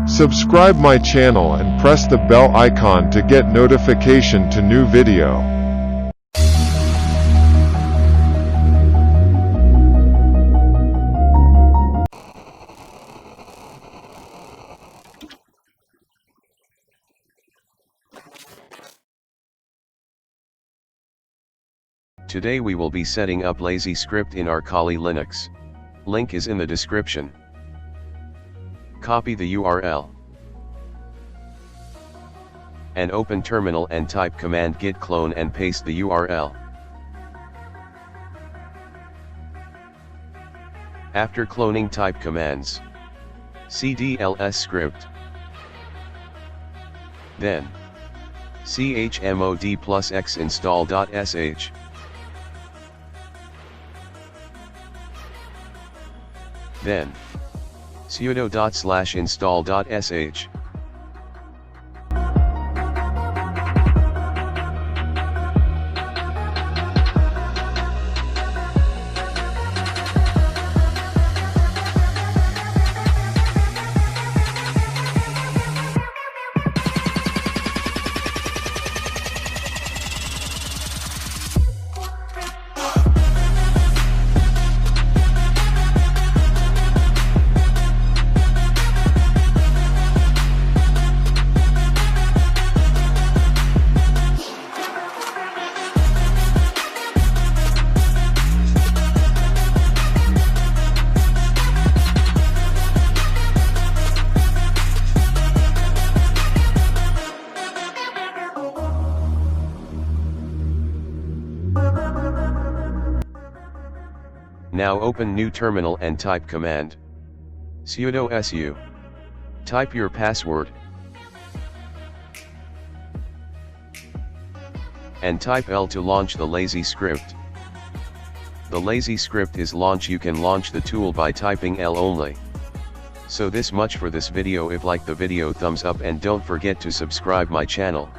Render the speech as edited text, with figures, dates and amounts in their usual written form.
Subscribe my channel and press the bell icon to get notification to new video. Today we will be setting up LazyScript in our Kali Linux. Link is in the description. Copy the URL. And open terminal and type command git clone and paste the URL. After cloning, type commands cd lscript, then chmod plus x install.sh, then sudo./install.sh. Now open new terminal and type command sudo su. Type your password and type L to launch the LazyScript. The LazyScript is launch. You can launch the tool by typing L only. So this much for this video. If like the video, thumbs up and don't forget to subscribe my channel.